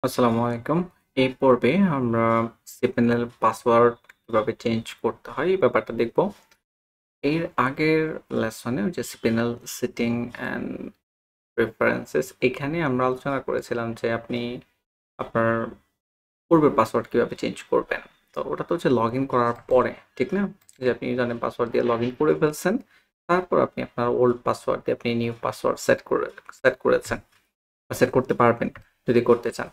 আসসালামু আলাইকুম। এই পর্বে আমরা cPanel পাসওয়ার্ড কিভাবে চেঞ্জ করতে হয় এই ব্যাপারটা দেখব। এর আগের লেসনে ওই যে cPanel সেটিং অ্যান্ড প্রেফারেন্সেস এখানে আমরা আলোচনা করেছিলাম যে আপনি আপনার পূর্বের পাসওয়ার্ড কিভাবে চেঞ্জ করবেন। তো ওটা তো হচ্ছে লগইন করার পরে, ঠিক না? যে আপনি ইউজারনেম পাসওয়ার্ড দিয়ে লগইন করে ফেলছেন। তারপর আপনি আপনার ওল্ড পাসওয়ার্ড দিয়ে আপনি নিউ পাসওয়ার্ড সেট করেছেন। সেট করতে পারবেন যদি করতে চান।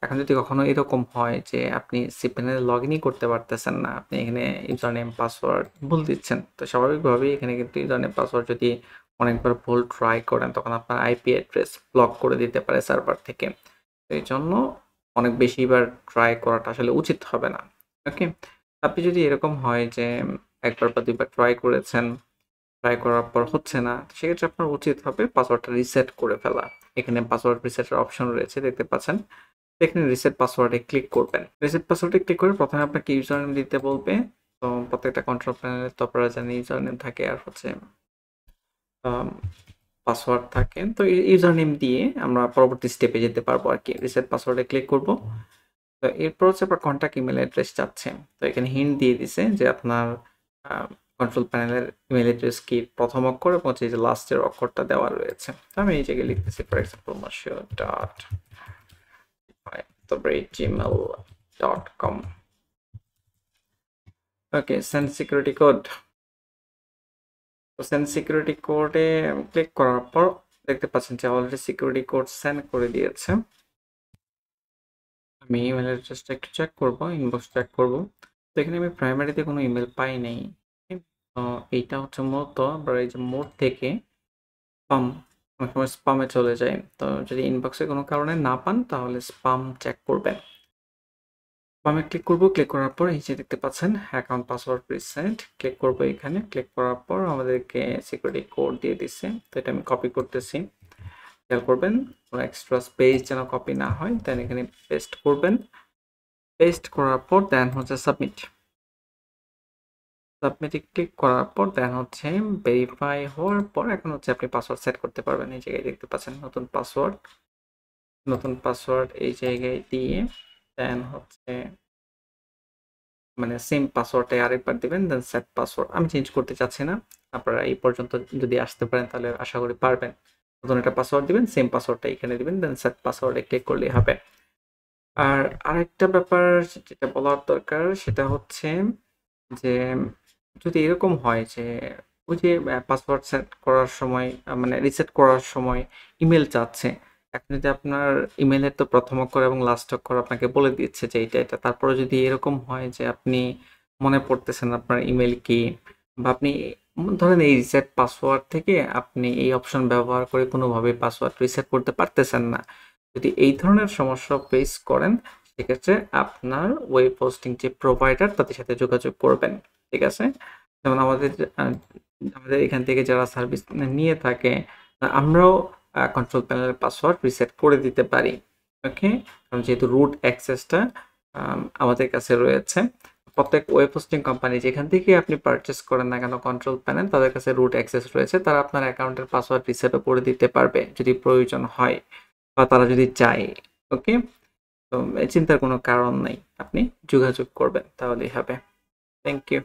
এখন যদি কখনো এরকম হয় যে আপনি cPanel লগ ইনই করতে পারতেছেন না, আপনি এখানে ইউজার নেম পাসওয়ার্ড ভুল দিচ্ছেন, তো স্বাভাবিকভাবেই এখানে কিন্তু ইউজার নেম পাসওয়ার্ড যদি অনেকবার ভুল ট্রাই করেন তখন আপনার আইপি অ্যাড্রেস ব্লক করে দিতে পারে সার্ভার থেকে। তো এই জন্য অনেক বেশিবার ট্রাই করাটা আসলে উচিত হবে না। ওকে, আপনি যদি এরকম হয় যে একবার বা দুইবার ট্রাই করেছেন, ট্রাই করার পর হচ্ছে না, সেক্ষেত্রে আপনার উচিত হবে পাসওয়ার্ডটা রিসেট করে ফেলা। এখানে পাসওয়ার্ড রিসেটের অপশন রয়েছে, দেখতে পাচ্ছেন। এখানে রিসেট পাসওয়ার্ডে ক্লিক করবেন। রিসেট পাসওয়ার্ডে ক্লিক করে প্রথমে আপনাকে ইউজার নেম দিতে বলবে। তো প্রত্যেকটা কন্ট্রোল প্যানেলে তো আপনারা জানেন ইউজার নেম থাকে আর হচ্ছে পাসওয়ার্ড থাকে। তো ইউজার নেম দিয়ে আমরা পরবর্তী স্টেপে যেতে পারবো আর কি। রিসেট পাসওয়ার্ডে ক্লিক করব। তো এরপর হচ্ছে আপনার কন্ট্যাক্ট ইমেল অ্যাড্রেস চাচ্ছে। তো এখানে হিন্ট দিয়ে দিছে যে আপনার কন্ট্রোল প্যানেলের ইমেল অ্যাড্রেস কি প্রথম অক্ষর এবং হচ্ছে যে লাস্টের অক্ষরটা দেওয়া রয়েছে। তো আমি এই জায়গায় লিখতেছি ফর এক্সাম্পল মাসিও ডট তারপরে gmail.com। ওকে, সেন্ড সিকিউরিটি কোড। তো সেন্ড সিকিউরিটি কোডে ক্লিক করার পর দেখতে পাচ্ছেন যে অলরেডি সিকিউরিটি কোড সেন্ড করে দিয়েছে। আমি ইমেল অ্যাড্রেসটা একটু চেক করব, ইনবক্স চেক করব। তো এখানে আমি প্রাইমারিতে কোনো ইমেল পাই নাই। তো এইটা হচ্ছে মূলত আমরা এই যে মোড থেকে স্পাম, অনেক সময় স্পামে চলে যায়। তো যদি ইনবক্সে কোনো কারণে না পান তাহলে স্পাম চেক করবেন। স্পামে ক্লিক করব, ক্লিক করার পর এই যে দেখতে পাচ্ছেন অ্যাকাউন্ট পাসওয়ার্ড রিসেট, ক্লিক করব এখানে। ক্লিক করার পর আমাদেরকে সিকিউরিটি কোড দিয়ে দিচ্ছে। তো এটা আমি কপি করতেছি, খেয়াল করবেন কোনো এক্সট্রা স্পেস যেন কপি না হয়। দেন এখানে পেস্ট করবেন। পেস্ট করার পর দেন হচ্ছে সাবমিট। সাবমিটে ক্লিক করার পর দেন হচ্ছে ভেরিফাই হওয়ার পর এখন হচ্ছে আপনি পাসওয়ার্ড সেট করতে পারবেন। এই জায়গায় দেখতে পাচ্ছেন নতুন পাসওয়ার্ড, নতুন পাসওয়ার্ড এই জায়গায় দিয়ে দেন হচ্ছে মানে সেম পাসওয়ার্ডটাই আরেকবার দিবেন, দেন সেট পাসওয়ার্ড। আমি চেঞ্জ করতে চাচ্ছি না। আপনারা এই পর্যন্ত যদি আসতে পারেন তাহলে আশা করি পারবেন। নতুন একটা পাসওয়ার্ড দিবেন, সেম পাসওয়ার্ডটা এখানে দিবেন, দেন সেট পাসওয়ার্ডে ক্লিক করলেই হবে। আর আরেকটা ব্যাপার যেটা বলার দরকার সেটা হচ্ছে যে যদি এরকম হয় যে ওই যে পাসওয়ার্ড সেট করার সময় মানে রিসেট করার সময় ইমেল চাচ্ছে, এখন যদি আপনার ইমেলের তো প্রথম অক্ষর এবং লাস্ট অক্ষর আপনাকে বলে দিচ্ছে যে এটা, তারপরে যদি এরকম হয় যে আপনি মনে পড়তেছেন আপনার ইমেল কি, বা আপনি ধরেন এই রিসেট পাসওয়ার্ড থেকে আপনি এই অপশন ব্যবহার করে কোনোভাবে পাসওয়ার্ড রিসেট করতে পারতেছেন না, যদি এই ধরনের সমস্যা ফেস করেন সেক্ষেত্রে আপনার ওয়েব হোস্টিং যে প্রোভাইডার তাদের সাথে যোগাযোগ করবেন। ঠিক আছে? যেমন আমাদের এখান থেকে যারা সার্ভিস নিয়ে থাকে আমরাও কন্ট্রোল প্যানেলের পাসওয়ার্ড রিসেট করে দিতে পারি। ওকে, কারণ যেহেতু রুট অ্যাক্সেসটা আমাদের কাছে রয়েছে। প্রত্যেক ওয়েব হোস্টিং কোম্পানি যেখান থেকে আপনি পারচেস করেন না কেন কন্ট্রোল প্যানেল, তাদের কাছে রুট অ্যাক্সেস রয়েছে। তারা আপনার অ্যাকাউন্টের পাসওয়ার্ড রিসেটও করে দিতে পারবে যদি প্রয়োজন হয় বা তারা যদি চায়। ওকে, তো চিন্তার কোনো কারণ নাই, আপনি যোগাযোগ করবেন তাহলেই হবে। Thank you.